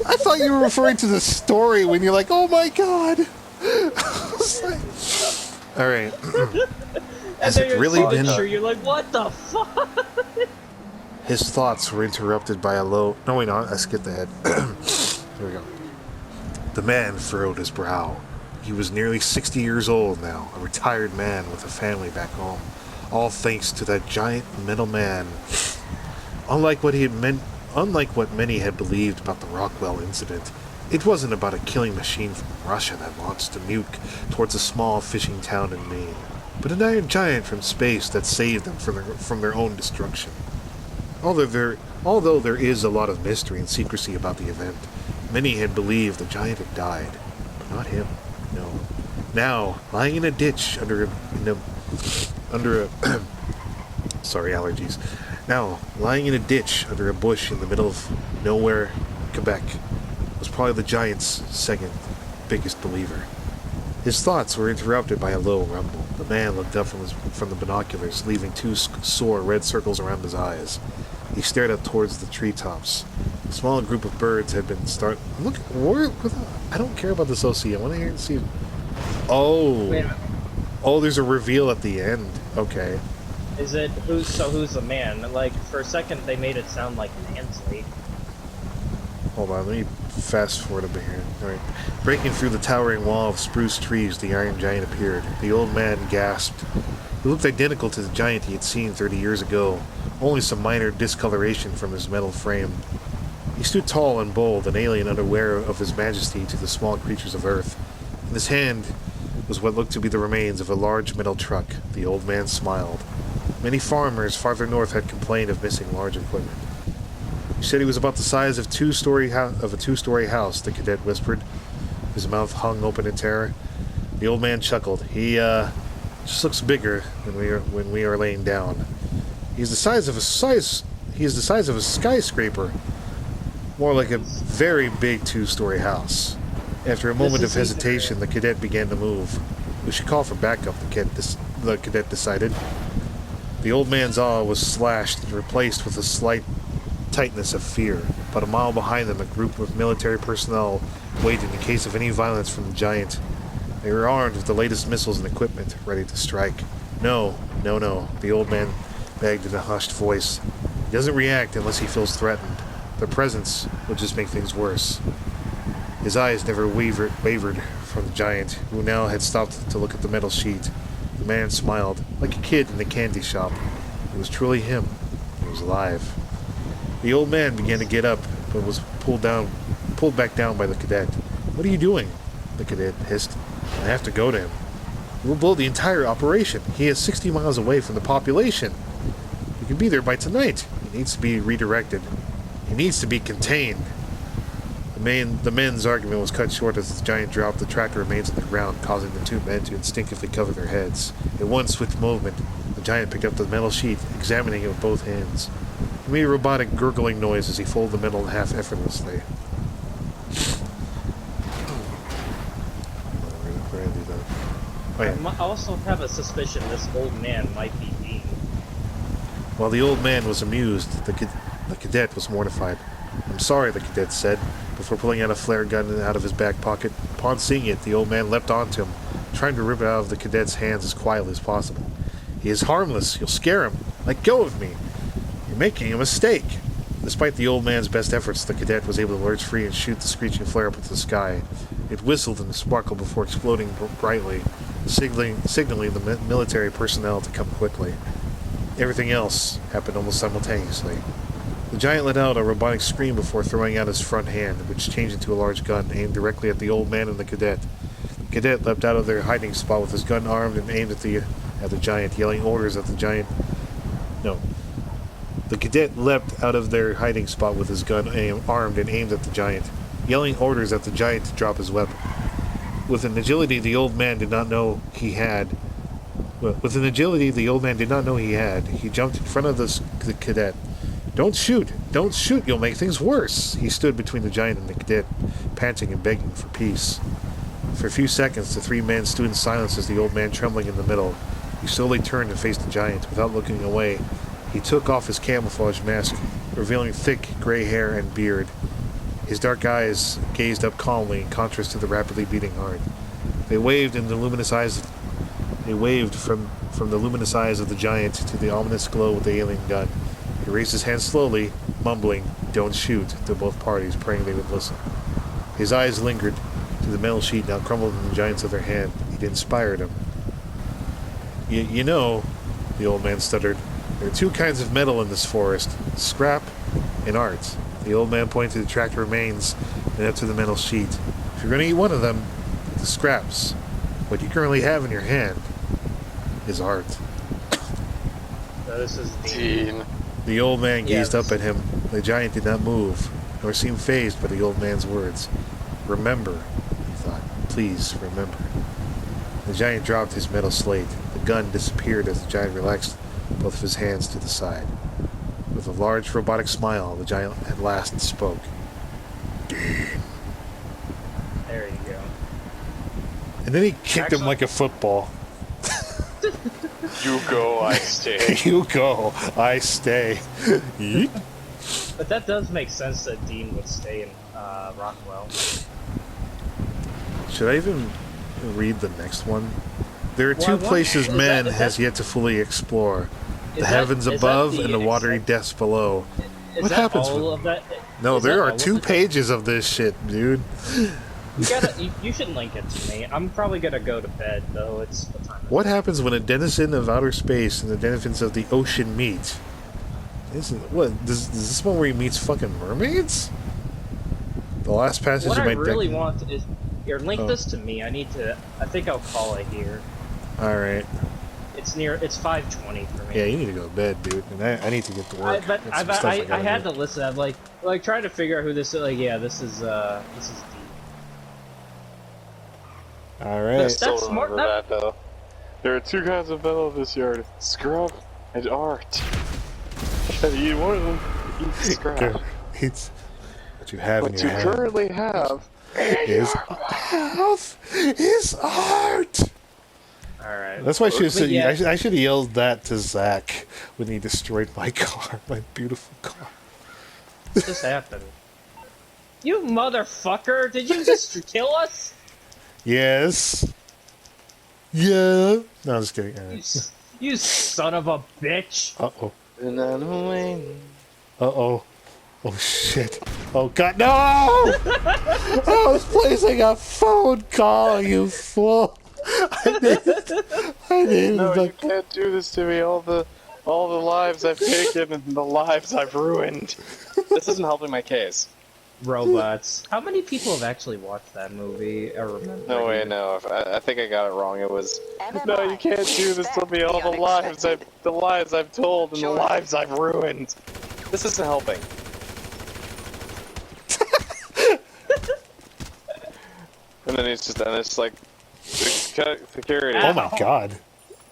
I thought you were referring to the story when you're like, oh my god. All right. And Has then it you really see the been? picture, you're like, what the fuck? His thoughts were interrupted by a low. No, wait, no, I skipped ahead. Here we go. The man furrowed his brow. He was nearly 60 years old now, a retired man with a family back home. All thanks to that giant metal man. Unlike what many had believed about the Rockwell incident, it wasn't about a killing machine from Russia that launched a nuke towards a small fishing town in Maine, but an iron giant from space that saved them from their own destruction. Although there is a lot of mystery and secrecy about the event, many had believed the giant had died, but not him. No. Now, lying in a ditch under a sorry, allergies. Now, lying in a ditch under a bush in the middle of nowhere, Quebec, was probably the giant's second biggest believer. His thoughts were interrupted by a low rumble. The man looked up from the binoculars, leaving two sore red circles around his eyes. He stared up towards the treetops. A small group of birds had been Look, I don't care about this OC. I want to hear and see. Oh. Wait a minute. Oh, there's a reveal at the end. Okay. Is it, who's the man? Like, for a second they made it sound like Mansley. Hold on, let me fast forward a bit here. Alright. Breaking through the towering wall of spruce trees, the Iron Giant appeared. The old man gasped. He looked identical to the giant he had seen 30 years ago, only some minor discoloration from his metal frame. He stood tall and bold, an alien unaware of his majesty to the small creatures of Earth. In his hand was what looked to be the remains of a large metal truck. The old man smiled. Many farmers farther north had complained of missing large equipment. He said he was about the size of a two-story house, the cadet whispered. His mouth hung open in terror. The old man chuckled. He just looks bigger when we are laying down. He is the size of a skyscraper. More like a very big two-story house. After a moment of hesitation, the cadet began to move. We should call for backup, the cadet decided. The old man's awe was slashed and replaced with a slight tightness of fear. About a mile behind them, a group of military personnel waited in case of any violence from the giant. They were armed with the latest missiles and equipment, ready to strike. No, the old man begged in a hushed voice. He doesn't react unless he feels threatened. Their presence will just make things worse. His eyes never wavered from the giant, who now had stopped to look at the metal sheet. The man smiled, like a kid in a candy shop. It was truly him. He was alive. The old man began to get up, but was pulled back down by the cadet. What are you doing? The cadet hissed. I have to go to him. We'll blow the entire operation. He is 60 miles away from the population. He can be there by tonight. He needs to be redirected. He needs to be contained. The men's argument was cut short as the giant dropped the tracker remains on the ground, causing the two men to instinctively cover their heads. In one swift movement, the giant picked up the metal sheet, examining it with both hands. He made a robotic gurgling noise as he folded the metal in half effortlessly. I also have a suspicion this old man might be Dean. While the old man was amused, the cadet was mortified. I'm sorry, the cadet said, before pulling out a flare gun out of his back pocket. Upon seeing it, the old man leapt onto him, trying to rip it out of the cadet's hands as quietly as possible. He is harmless. You'll scare him. Let go of me. You're making a mistake. Despite the old man's best efforts, the cadet was able to lurch free and shoot the screeching flare up into the sky. It whistled and sparkled before exploding brightly, signaling the military personnel to come quickly. Everything else happened almost simultaneously. The giant let out a robotic scream before throwing out his front hand, which changed into a large gun aimed directly at the old man and the cadet. The cadet leapt out of their hiding spot with his gun armed and aimed at the giant, yelling orders at the giant. No. The cadet leapt out of their hiding spot with his gun armed and aimed at the giant, yelling orders at the giant to drop his weapon. With an agility the old man did not know he had, he jumped in front of the cadet. Don't shoot! Don't shoot! You'll make things worse! He stood between the giant and the cadet, panting and begging for peace. For a few seconds, the three men stood in silence as the old man trembling in the middle. He slowly turned and faced the giant. Without looking away, he took off his camouflage mask, revealing thick gray hair and beard. His dark eyes gazed up calmly in contrast to the rapidly beating heart. They waved in the luminous eyes. They waved from the luminous eyes of the giant to the ominous glow of the alien gun. He raised his hand slowly, mumbling, "Don't shoot," to both parties, praying they would listen. His eyes lingered to the metal sheet now crumbled in the giant's other hand. It inspired him. You know, the old man stuttered, there are two kinds of metal in this forest, scrap and art. The old man pointed to the tracked remains and up to the metal sheet. If you're going to eat one of them, eat the scraps. What you currently have in your hand is art. So this is Dean. The old man gazed up at him. The giant did not move, nor seem phased by the old man's words. Remember, he thought. Please remember. The giant dropped his metal slate. The gun disappeared as the giant relaxed both of his hands to the side. With a large robotic smile, the giant at last spoke. There you go. And then he kicked him like a football. You go, I stay. You go, I stay. Yeet. But that does make sense that Dean would stay in Rockwell. Should I even read the next one? There are two Well, places is man that- has yet to fully explore. The Is heavens that above the and the watery exact- depths below. Is What that happens all with- of that? No, Is there that are all of 2 it? pages of this shit, dude. You should link it to me. I'm probably gonna go to bed though. It's what time? What happens when a denizen of outer space and the denizens of the ocean meet? Is this one where he meets fucking mermaids? The last passage What of I my really deck. want is here. Link Oh. this to me. I need to. I think I'll call it here. Alright. It's near. It's 5:20 for me. Yeah, you need to go to bed, dude. And I need to get to work. But Got some stuff I gotta had do. to listen. I'm like trying to figure out who this is. Like, yeah, this is Dean. Alright. That's Still smart, remember that though. There are two kinds of metal in this yard: scrap and art. And you eat one of them, eat the scrap. It's what you have in What your you hand currently have is art. All right. That's why I should have But said. yeah. I should have yelled that to Zach when he destroyed my car, my beautiful car. What just happened? You motherfucker! Did you just kill us? Yes. Yeah. No, I'm just kidding. You son of a bitch! Uh oh. and then away. Uh oh. Oh shit. Oh god, no! I was placing a phone call, you fool. I didn't. No, you Like, can't do this to me. All the lives I've taken and the lives I've ruined. This isn't helping my case. Robots. How many people have actually watched that movie or remember? No way, no. I think I got it wrong. It was. No, you can't do this to me. All the lives I've told and the lives I've ruined. This isn't helping. And then it's like security. oh my god.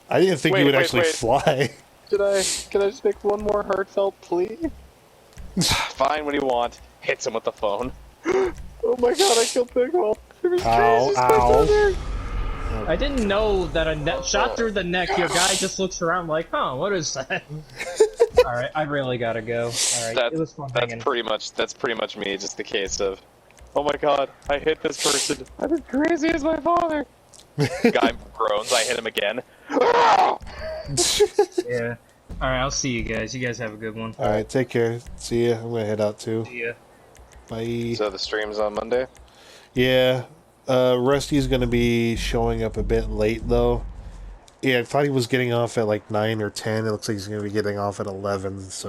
I didn't think you would actually fly. Can I just make one more heartfelt plea? Fine, what do you want? Hits him with the phone. Oh my god, I killed Bigwell. It was Ow, crazy ow. stuff there. I didn't know that a shot through the neck. Your guy just looks around like, huh? What is that? All right, I really gotta go. All right, it was fun That's hanging. pretty much me. Just the case of, oh my god, I hit this person. I'm as crazy as my father. Guy groans. I hit him again. Yeah. All right, I'll see you guys. You guys have a good one. Alright, take care. See ya. I'm gonna head out too. See ya. Bye. So the stream's on Monday. Yeah. Rusty's gonna be showing up a bit late though. Yeah, I thought he was getting off at like 9 or 10. It looks like he's gonna be getting off at 11, so he